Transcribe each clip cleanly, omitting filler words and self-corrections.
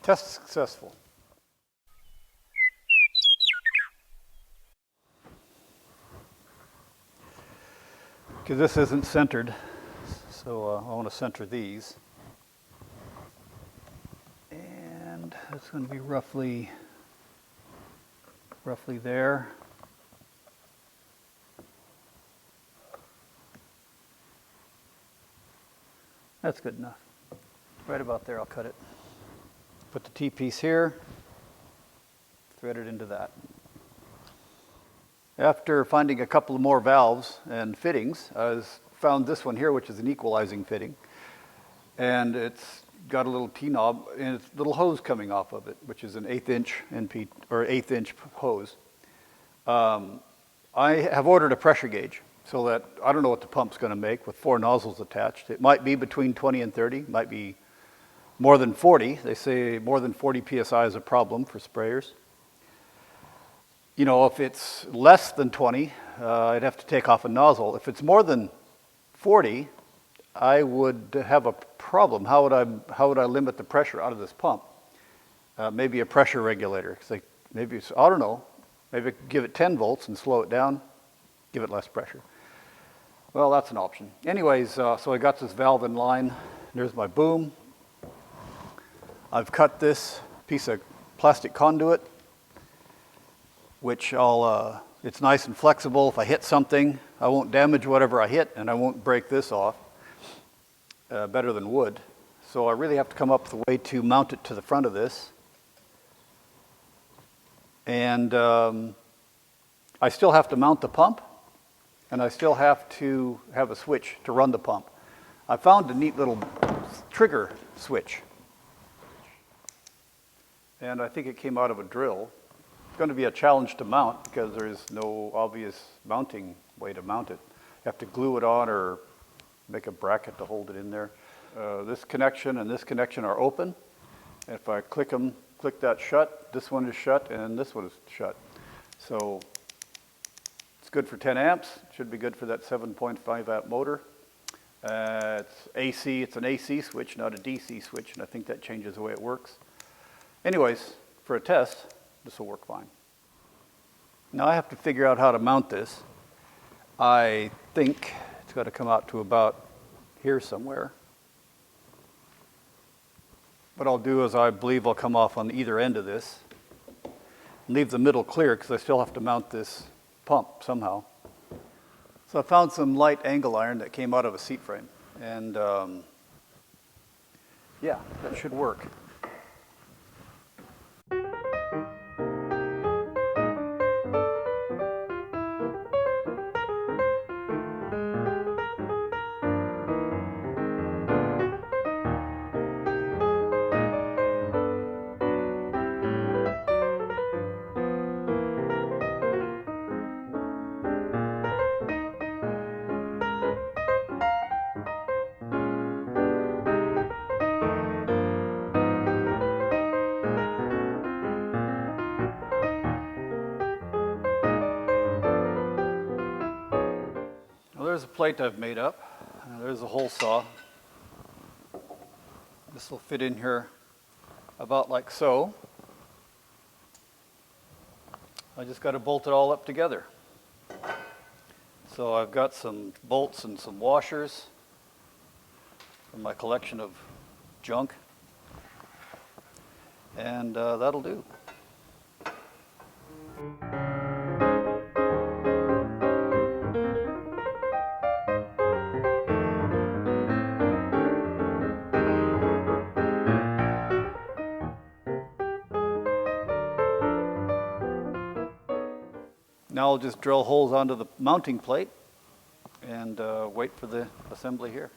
Test successful. Okay, this isn't centered, so I want to center these. And it's going to be roughly there. That's good enough. Right about there, I'll cut it. Put the T-piece here, thread it into that. After finding a couple of more valves and fittings, I found this one here, which is an equalizing fitting. And it's got a little T-knob and a little hose coming off of it, which is an 1/8 inch NP, or 1/8 inch hose. I have ordered a pressure gauge so that I don't know what the pump's going to make with 4 nozzles attached. It might be between 20 and 30, might be more than 40. They say more than 40 psi is a problem for sprayers. You know, if it's less than 20, I'd have to take off a nozzle. If it's more than 40, I would have a problem. How would I limit the pressure out of this pump? Maybe a pressure regulator. Maybe it's, I don't know. Maybe I could give it 10 volts and slow it down, give it less pressure. Well, that's an option. Anyways, so I got this valve in line. There's my boom. I've cut this piece of plastic conduit, which it's nice and flexible. If I hit something, I won't damage whatever I hit, and I won't break this off. Better than wood. So I really have to come up with a way to mount it to the front of this. And I still have to mount the pump, and I still have to have a switch to run the pump. I found a neat little trigger switch, and I think it came out of a drill. It's going to be a challenge to mount because there's no obvious mounting way to mount it. You have to glue it on or make a bracket to hold it in there. This connection and this connection are open. And if I click that shut, this one is shut and this one is shut. So it's good for 10 amps. It should be good for that 7.5 amp motor. It's AC, it's an AC switch, not a DC switch, and I think that changes the way it works. Anyways, for a test, this will work fine. Now I have to figure out how to mount this. I think it's got to come out to about here somewhere. What I'll do is I believe I'll come off on either end of this and leave the middle clear because I still have to mount this pump somehow. So I found some light angle iron that came out of a seat frame, and yeah, that should work. There's a plate I've made up. There's a hole saw. This will fit in here about like so. I just got to bolt it all up together. So I've got some bolts and some washers from my collection of junk, and that'll do. Now I'll just drill holes onto the mounting plate and wait for the assembly here.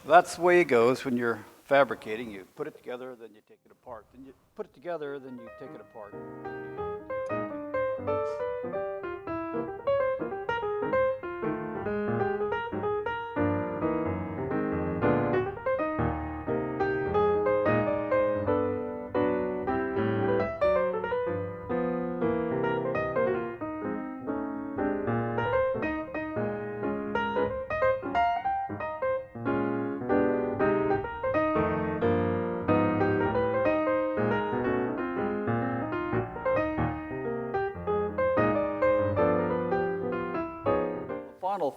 That's the way it goes when you're fabricating. You put it together, then you take it apart. Then you put it together, then you take it apart.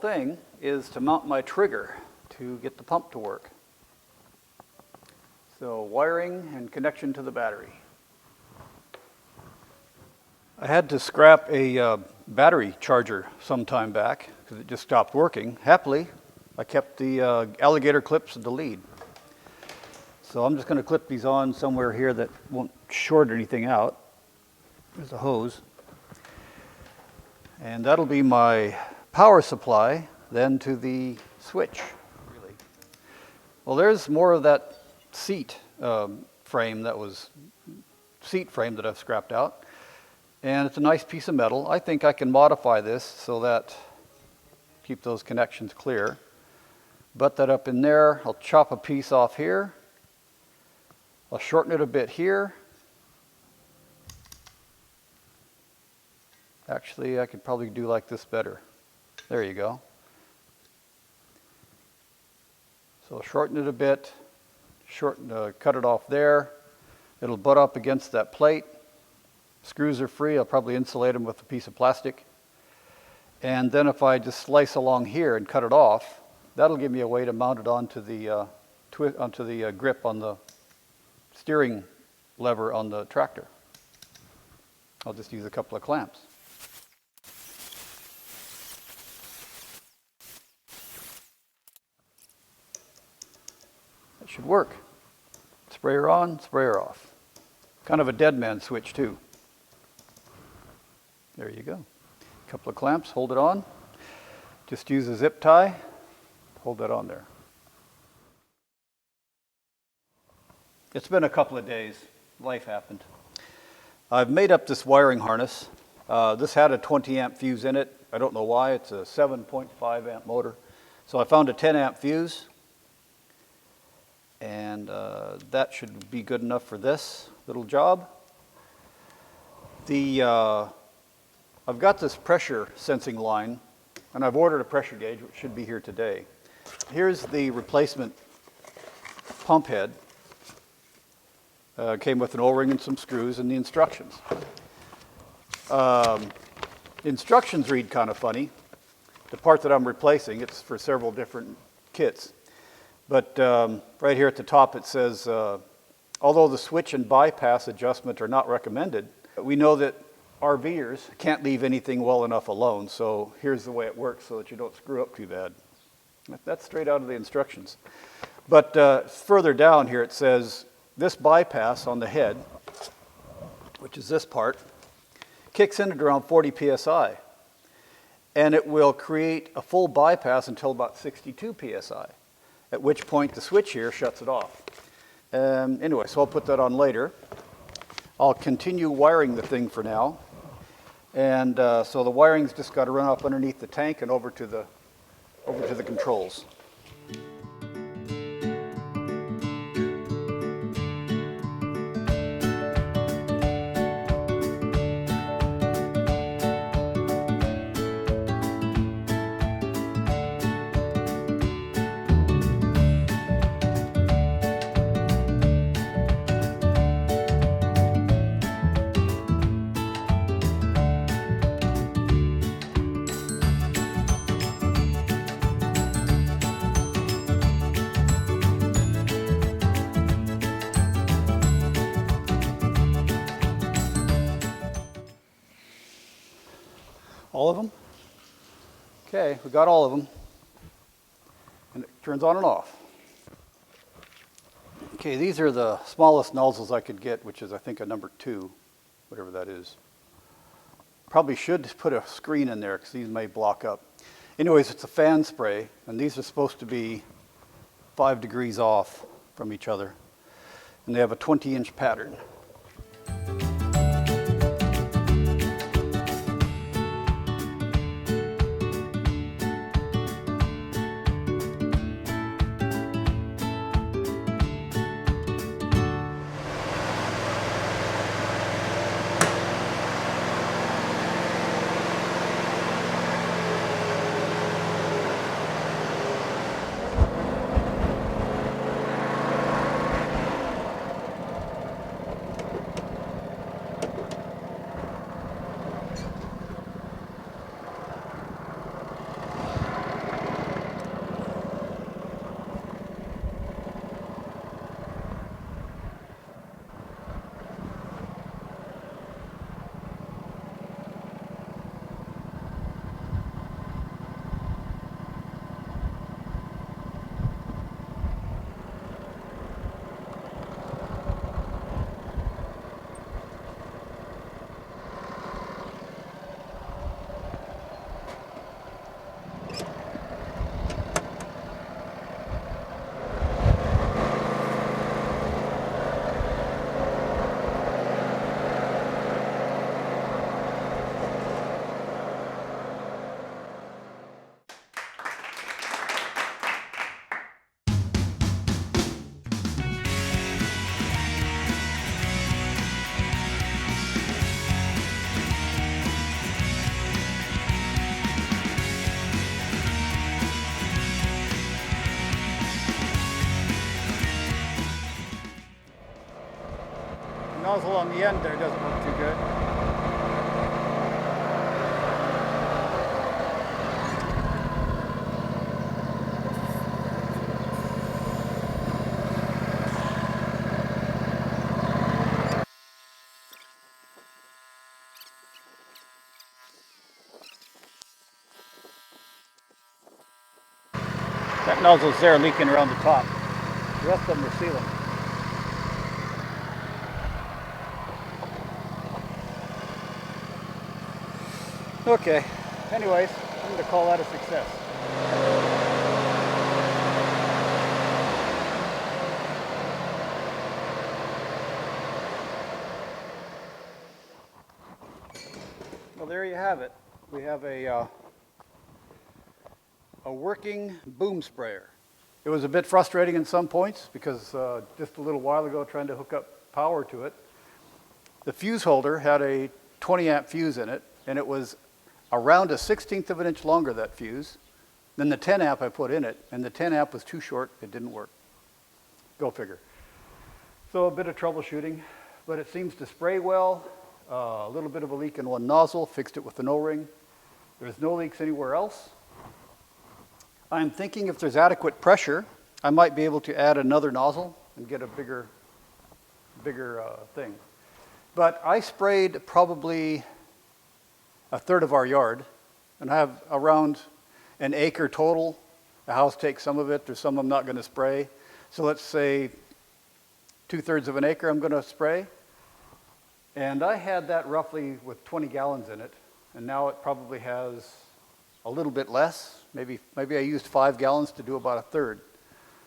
thing is to mount my trigger to get the pump to work. So wiring and connection to the battery. I had to scrap a battery charger some time back because it just stopped working. Happily, I kept the alligator clips of the lead. So I'm just going to clip these on somewhere here that won't short anything out. There's a hose. And that'll be my power supply then to the switch, really. Well, there's more of that seat frame that I've scrapped out. And it's a nice piece of metal. I think I can modify this so that keep those connections clear. Butt that up in there. I'll chop a piece off here. I'll shorten it a bit here. Actually, I could probably do like this better. There you go. So shorten it a bit, cut it off there. It'll butt up against that plate. Screws are free. I'll probably insulate them with a piece of plastic. And then if I just slice along here and cut it off, that'll give me a way to mount it onto the grip on the steering lever on the tractor. I'll just use a couple of clamps. That should work. Sprayer on, sprayer off. Kind of a dead man switch too. There you go. A couple of clamps, hold it on. Just use a zip tie, hold that on there. It's been a couple of days. Life happened. I've made up this wiring harness. This had a 20 amp fuse in it. I don't know why. It's a 7.5 amp motor. So I found a 10 amp fuse. And that should be good enough for this little job. I've got this pressure sensing line, and I've ordered a pressure gauge, which should be here today. Here's the replacement pump head. Came with an O-ring and some screws and the instructions. The instructions read kind of funny. The part that I'm replacing, it's for several different kits. But right here at the top it says, although the switch and bypass adjustment are not recommended, we know that RVers can't leave anything well enough alone, so here's the way it works so that you don't screw up too bad. That's straight out of the instructions. But further down here it says, this bypass on the head, which is this part, kicks in at around 40 psi. And it will create a full bypass until about 62 psi, at which point the switch here shuts it off. Anyway, so I'll put that on later. I'll continue wiring the thing for now. And so the wiring's just got to run up underneath the tank and over to the controls. All of them? Okay, we got all of them. And it turns on and off. Okay, these are the smallest nozzles I could get, which is I think a number 2, whatever that is. Probably should put a screen in there because these may block up. Anyways, it's a fan spray, and these are supposed to be 5 degrees off from each other. And they have a 20-inch pattern. nozzle on the end there doesn't look too good. That nozzle's there leaking around the top. The rest of them are sealing. Okay, anyways, I'm going to call that a success. Well, there you have it. We have a working boom sprayer. It was a bit frustrating in some points because just a little while ago trying to hook up power to it, the fuse holder had a 20 amp fuse in it, and it was around a 1/16 of an inch longer, that fuse, than the 10 amp I put in it, and the 10 amp was too short, it didn't work. Go figure. So a bit of troubleshooting, but it seems to spray well. A little bit of a leak in one nozzle, fixed it with an O-ring. There's no leaks anywhere else. I'm thinking if there's adequate pressure, I might be able to add another nozzle and get a bigger thing. But I sprayed probably a third of our yard, and I have around an acre total. The house takes some of it. There's some I'm not going to spray. So let's say 2/3 of an acre I'm going to spray. And I had that roughly with 20 gallons in it, and now it probably has a little bit less. Maybe I used 5 gallons to do about a third.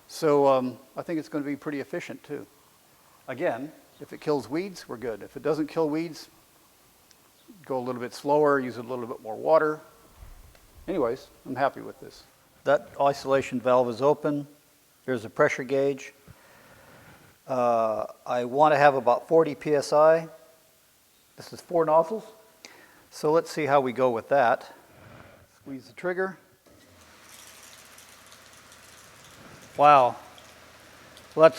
So I think it's going to be pretty efficient too. Again, if it kills weeds, we're good. If it doesn't kill weeds, go a little bit slower, use a little bit more water. Anyways, I'm happy with this. That isolation valve is open. There's a pressure gauge. I want to have about 40 psi. This is 4 nozzles. So let's see how we go with that. Squeeze the trigger. Wow. Well,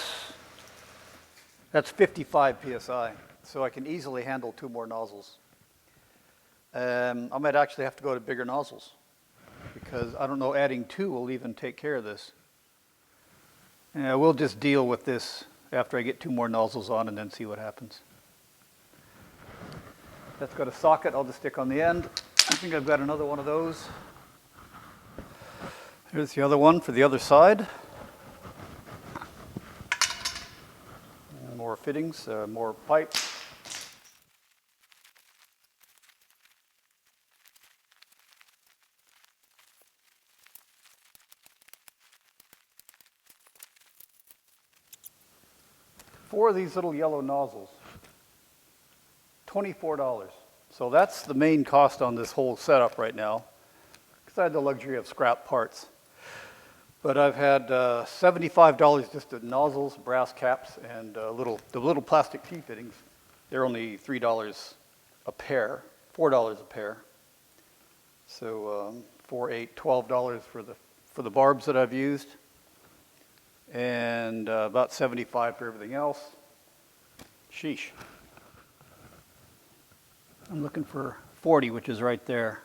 that's 55 psi. So I can easily handle 2 more nozzles. I might actually have to go to bigger nozzles because I don't know, adding 2 will even take care of this. We'll just deal with this after I get 2 more nozzles on and then see what happens. That's got a socket I'll just stick on the end. I think I've got another one of those. Here's the other one for the other side. And more fittings, more pipe. Four of these little yellow nozzles, $24. So that's the main cost on this whole setup right now, because I had the luxury of scrap parts. But I've had $75 just in nozzles, brass caps, and the little plastic T-fittings. They're only $3 a pair, $4 a pair. So $4, $8, $12 for the barbs that I've used, and about $75 for everything else. Sheesh. I'm looking for 40, which is right there.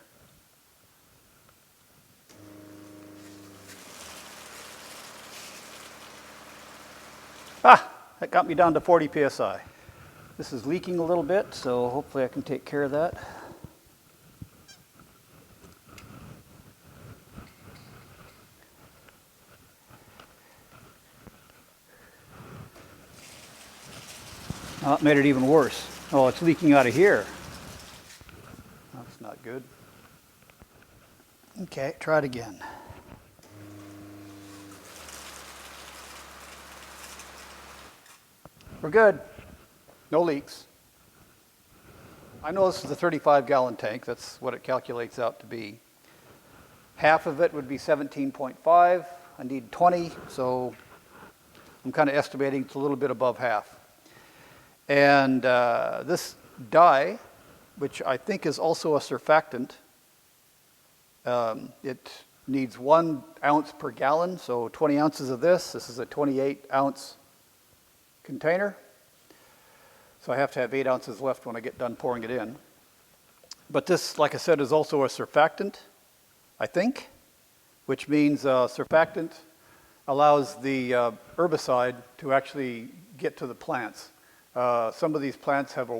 That got me down to 40 psi. This is leaking a little bit, so hopefully I can take care of that. Oh, it made it even worse. Oh, it's leaking out of here. That's not good. Okay, try it again. We're good. No leaks. I know this is a 35-gallon tank. That's what it calculates out to be. Half of it would be 17.5. I need 20, so I'm kind of estimating it's a little bit above half. And this dye, which I think is also a surfactant, it needs 1 ounce per gallon, so 20 ounces of this. This is a 28-ounce container. So I have to have 8 ounces left when I get done pouring it in. But this, like I said, is also a surfactant, I think, which means surfactant allows the herbicide to actually get to the plants. Some of these plants have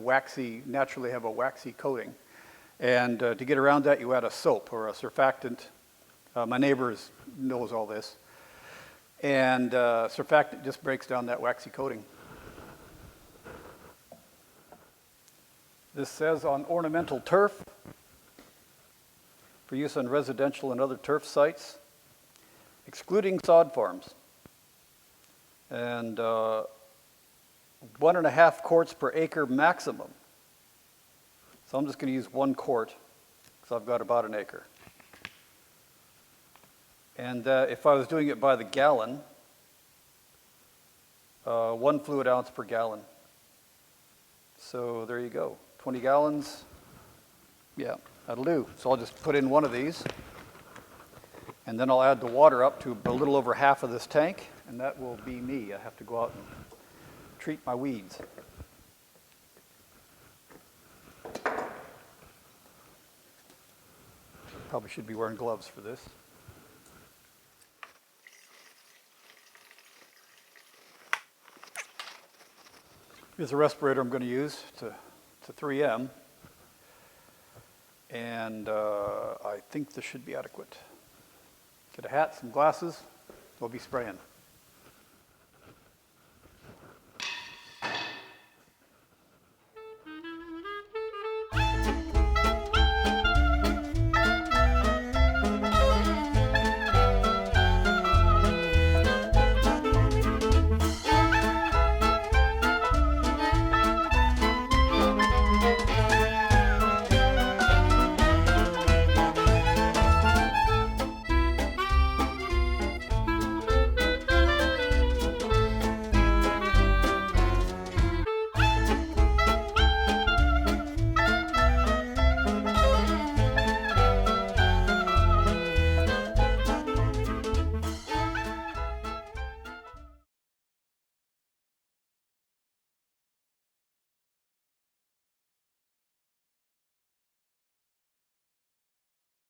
naturally have a waxy coating. And to get around that, you add a soap or a surfactant. My neighbor knows all this. And surfactant just breaks down that waxy coating. This says on ornamental turf for use on residential and other turf sites, excluding sod farms. And 1.5 quarts per acre maximum. So I'm just going to use 1 quart because I've got about an acre. And if I was doing it by the gallon, 1 fluid ounce per gallon. So there you go. 20 gallons, yeah, that'll do. So I'll just put in one of these, and then I'll add the water up to a little over half of this tank, and that will be me. I have to go out and treat my weeds. Probably should be wearing gloves for this. Here's a respirator I'm going to use. It's a 3M, and I think this should be adequate. Get a hat, some glasses, we'll be spraying.